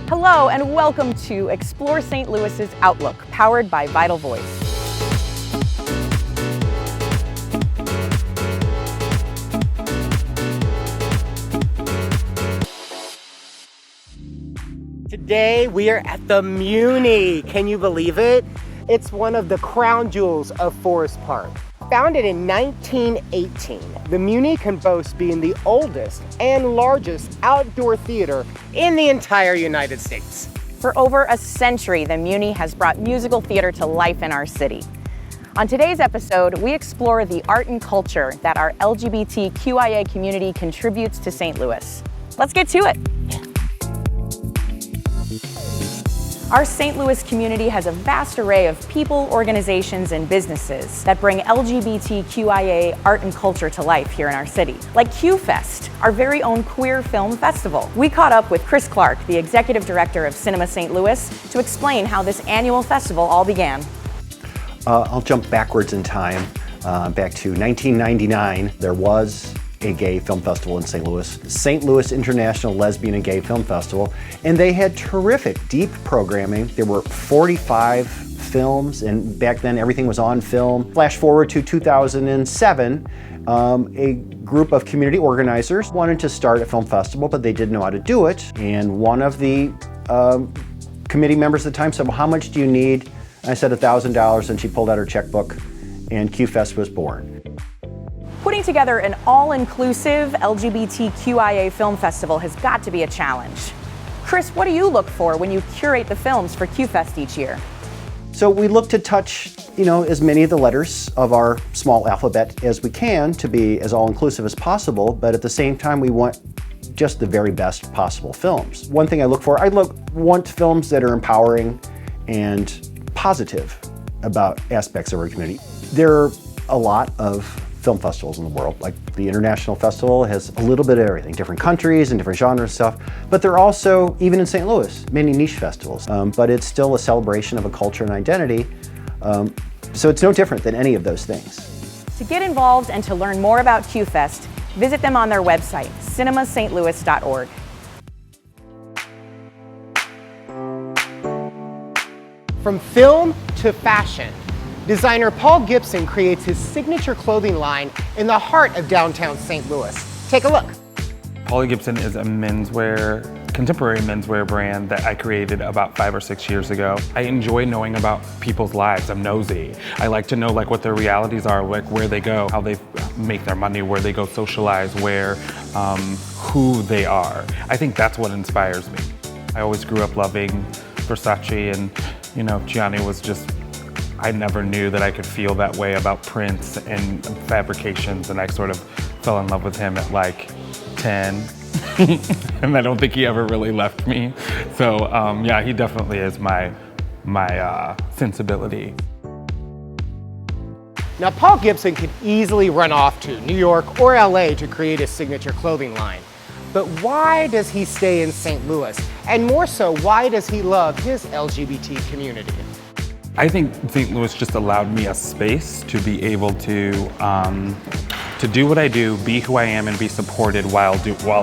Hello and welcome to Explore St. Louis's Outlook, powered by Vital Voice. Today we are at the Muni. Can you believe it? It's one of the crown jewels of Forest Park. Founded in 1918, the Muni can boast being the oldest and largest outdoor theater in the entire United States. For over a century, the Muni has brought musical theater to life in our city. On today's episode, we explore the art and culture that our LGBTQIA community contributes to St. Louis. Let's get to it. Our St. Louis community has a vast array of people, organizations, and businesses that bring LGBTQIA art and culture to life here in our city. Like QFest, our very own queer film festival. We caught up with Chris Clark, the executive director of Cinema St. Louis, to explain how this annual festival all began. I'll jump backwards in time, back to 1999. There was a gay film festival in St. Louis, St. Louis International Lesbian and Gay Film Festival, and they had terrific, deep programming. There were 45 films, and back then everything was on film. Flash forward to 2007, a group of community organizers wanted to start a film festival, but they didn't know how to do it, and one of the committee members at the time said, well, how much do you need? And I said $1,000, and she pulled out her checkbook, and QFest was born. Putting together an all-inclusive LGBTQIA film festival has got to be a challenge. Chris, what do you look for when you curate the films for QFest each year? So we look to touch, as many of the letters of our small alphabet as we can to be as all-inclusive as possible, but at the same time we want just the very best possible films. One thing I look for, want films that are empowering and positive about aspects of our community. There are a lot of film festivals in the world. Like the International Festival has a little bit of everything, different countries and different genres and stuff, but there are also, even in St. Louis, many niche festivals, but it's still a celebration of a culture and identity, so it's no different than any of those things. To get involved and to learn more about QFest, visit them on their website, cinemastlouis.org. From film to fashion, designer Paul Gibson creates his signature clothing line in the heart of downtown St. Louis. Take a look. Paul Gibson is a contemporary menswear brand that I created about 5 or 6 years ago. I enjoy knowing about people's lives. I'm nosy. I like to know what their realities are, where they go, how they make their money, where they go socialize, who they are. I think that's what inspires me. I always grew up loving Versace, and Gianni was just, I never knew that I could feel that way about prints and fabrications, and I sort of fell in love with him at 10. And I don't think he ever really left me. So yeah, he definitely is my sensibility. Now, Paul Gibson could easily run off to New York or LA to create his signature clothing line. But why does he stay in St. Louis? And more so, why does he love his LGBT community? I think St. Louis just allowed me a space to be able to do what I do, be who I am, and be supported while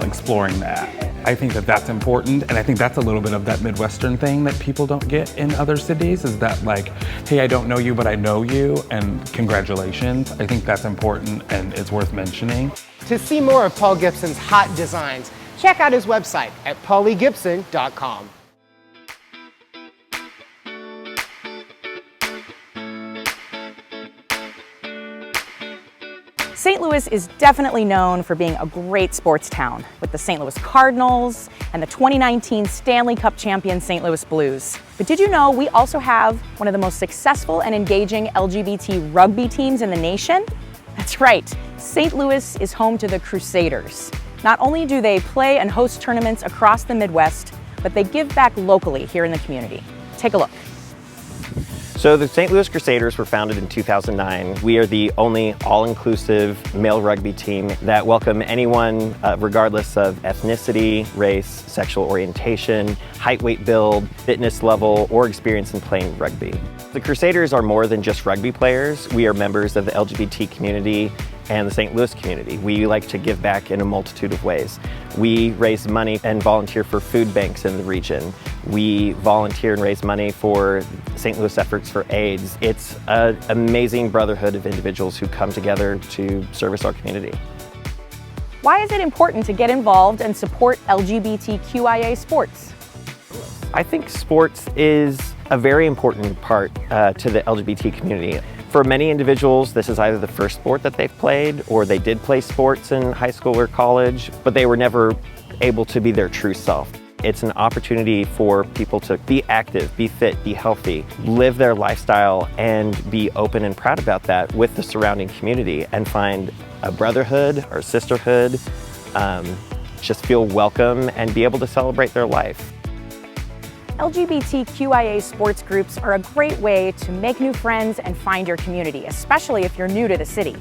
exploring that. I think that that's important, and I think that's a little bit of that Midwestern thing that people don't get in other cities, is that hey, I don't know you, but I know you, and congratulations. I think that's important, and it's worth mentioning. To see more of Paul Gibson's hot designs, check out his website at pauliegibson.com. St. Louis is definitely known for being a great sports town, with the St. Louis Cardinals and the 2019 Stanley Cup champion St. Louis Blues. But did you know we also have one of the most successful and engaging LGBT rugby teams in the nation? That's right, St. Louis is home to the Crusaders. Not only do they play and host tournaments across the Midwest, but they give back locally here in the community. Take a look. So the St. Louis Crusaders were founded in 2009. We are the only all-inclusive male rugby team that welcome anyone regardless of ethnicity, race, sexual orientation, height, weight, build, fitness level, or experience in playing rugby. The Crusaders are more than just rugby players. We are members of the LGBT community and the St. Louis community. We like to give back in a multitude of ways. We raise money and volunteer for food banks in the region. We volunteer and raise money for St. Louis efforts for AIDS. It's an amazing brotherhood of individuals who come together to service our community. Why is it important to get involved and support LGBTQIA sports? I think sports is a very important part to the LGBT community. For many individuals, this is either the first sport that they've played, or they did play sports in high school or college, but they were never able to be their true self. It's an opportunity for people to be active, be fit, be healthy, live their lifestyle, and be open and proud about that with the surrounding community, and find a brotherhood or sisterhood, just feel welcome and be able to celebrate their life. LGBTQIA sports groups are a great way to make new friends and find your community, especially if you're new to the city.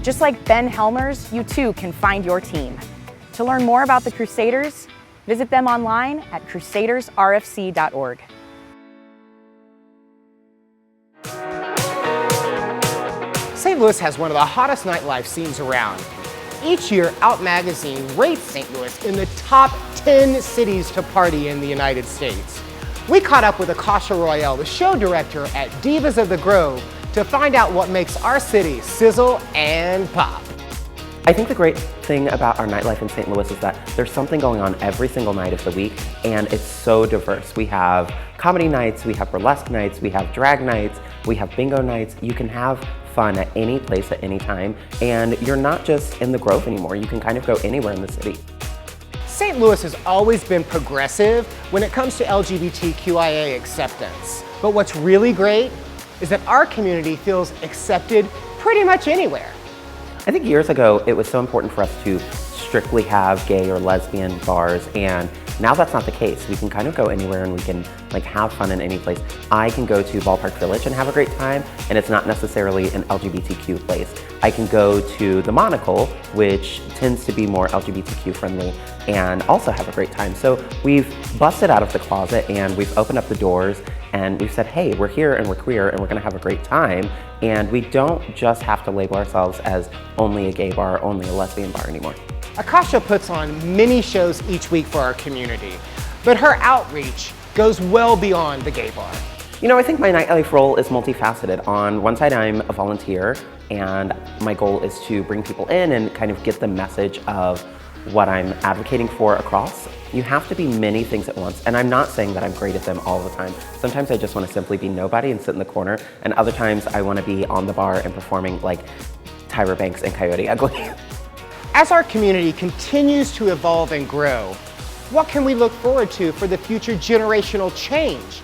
Just like Ben Helmers, you too can find your team. To learn more about the Crusaders, visit them online at crusadersrfc.org. St. Louis has one of the hottest nightlife scenes around. Each year, Out Magazine rates St. Louis in the top 10 cities to party in the United States. We caught up with Akasha Royale, the show director at Divas of the Grove, to find out what makes our city sizzle and pop. I think the great thing about our nightlife in St. Louis is that there's something going on every single night of the week, and it's so diverse. We have comedy nights, we have burlesque nights, we have drag nights, we have bingo nights. You can have fun at any place at any time, and you're not just in the Grove anymore. You can kind of go anywhere in the city. St. Louis has always been progressive when it comes to LGBTQIA acceptance. But what's really great is that our community feels accepted pretty much anywhere. I think years ago, it was so important for us to strictly have gay or lesbian bars, and now that's not the case. We can kind of go anywhere and we can have fun in any place. I can go to Ballpark Village and have a great time, and it's not necessarily an LGBTQ place. I can go to the Monocle, which tends to be more LGBTQ friendly, and also have a great time. So we've busted out of the closet and we've opened up the doors and we've said, hey, we're here and we're queer and we're gonna have a great time. And we don't just have to label ourselves as only a gay bar, only a lesbian bar anymore. Akasha puts on many shows each week for our community, but her outreach goes well beyond the gay bar. You know, I think my nightlife role is multifaceted. On one side, I'm a volunteer, and my goal is to bring people in and kind of get the message of what I'm advocating for across. You have to be many things at once, and I'm not saying that I'm great at them all the time. Sometimes I just want to simply be nobody and sit in the corner, and other times I want to be on the bar and performing like Tyra Banks and Coyote Ugly. As our community continues to evolve and grow, what can we look forward to for the future generational change?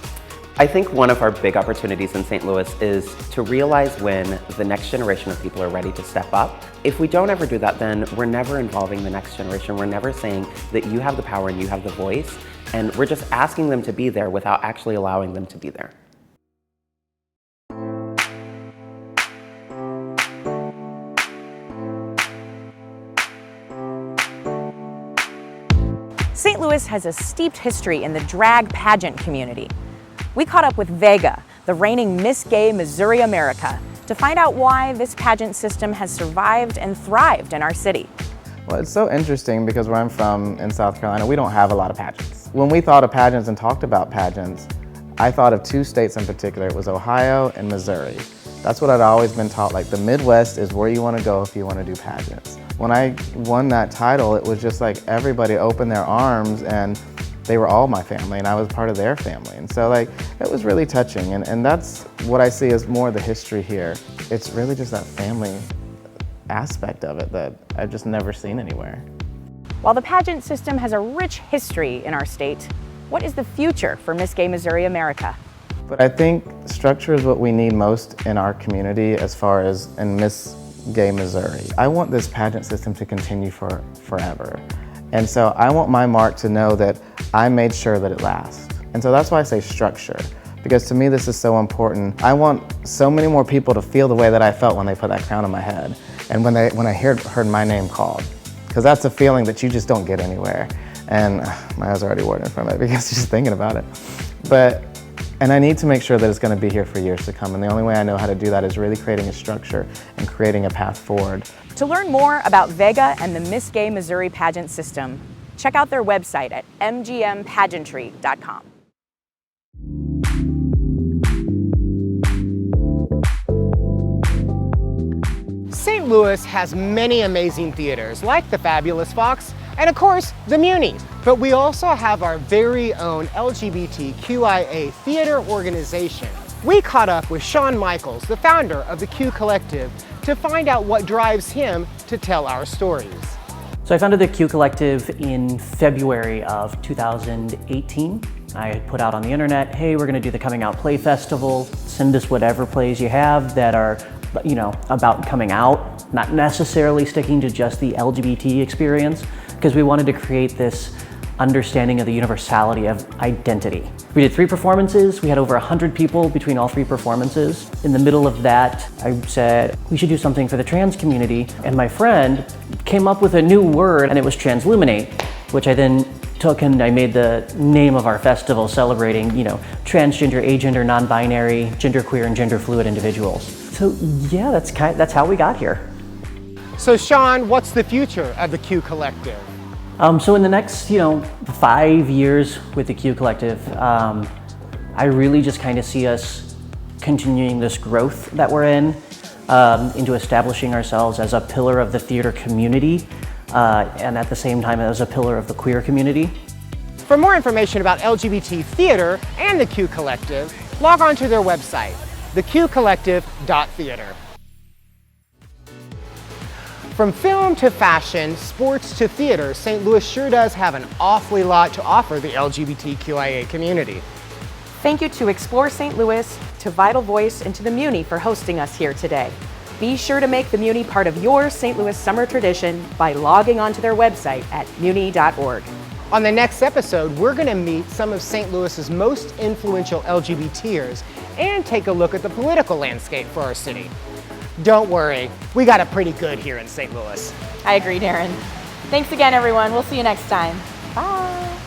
I think one of our big opportunities in St. Louis is to realize when the next generation of people are ready to step up. If we don't ever do that, then we're never involving the next generation. We're never saying that you have the power and you have the voice, and we're just asking them to be there without actually allowing them to be there. St. Louis has a steeped history in the drag pageant community. We caught up with Vega, the reigning Miss Gay Missouri America, to find out why this pageant system has survived and thrived in our city. Well, it's so interesting because where I'm from in South Carolina, we don't have a lot of pageants. When we thought of pageants and talked about pageants, I thought of two states in particular. It was Ohio and Missouri. That's what I'd always been taught, like the Midwest is where you want to go if you want to do pageants. When I won that title, it was just like everybody opened their arms and they were all my family and I was part of their family. And so it was really touching, and that's what I see as more the history here. It's really just that family aspect of it that I've just never seen anywhere. While the pageant system has a rich history in our state, what is the future for Miss Gay Missouri America? But I think structure is what we need most in our community as far as in Miss Gay Missouri. I want this pageant system to continue for forever. And so I want my mark to know that I made sure that it lasts. And so that's why I say structure, because to me this is so important. I want so many more people to feel the way that I felt when they put that crown on my head and when I heard my name called, because that's a feeling that you just don't get anywhere. And my eyes are already watering from it because just thinking about it. And I need to make sure that it's going to be here for years to come. And the only way I know how to do that is really creating a structure and creating a path forward. To learn more about Vega and the Miss Gay Missouri pageant system, check out their website at mgmpageantry.com. St. Louis has many amazing theaters, like the Fabulous Fox, and of course, the Muni. But we also have our very own LGBTQIA theater organization. We caught up with Sean Michaels, the founder of the Q Collective, to find out what drives him to tell our stories. So I founded the Q Collective in February of 2018. I put out on the internet, hey, we're gonna do the Coming Out Play Festival. Send us whatever plays you have that are, about coming out, not necessarily sticking to just the LGBT experience, because we wanted to create this understanding of the universality of identity. We did 3 performances. We had over 100 people between all 3 performances. In the middle of that, I said, we should do something for the trans community. And my friend came up with a new word, and it was transluminate, which I then took and I made the name of our festival, celebrating, transgender, agender, non-binary, genderqueer, and gender fluid individuals. So yeah, that's how we got here. So Sean, what's the future of the Q Collective? So in the next, 5 years with the Q Collective, I really just kind of see us continuing this growth that we're in, into establishing ourselves as a pillar of the theater community, and at the same time as a pillar of the queer community. For more information about LGBT theater and the Q Collective, log on to their website, theqcollective.theater. From film to fashion, sports to theater, St. Louis sure does have an awfully lot to offer the LGBTQIA community. Thank you to Explore St. Louis, to Vital Voice, and to the Muni for hosting us here today. Be sure to make the Muni part of your St. Louis summer tradition by logging onto their website at muni.org. On the next episode, we're going to meet some of St. Louis's most influential LGBTers and take a look at the political landscape for our city. Don't worry, we got it pretty good here in St. Louis. I agree, Darren. Thanks again, everyone. We'll see you next time. Bye.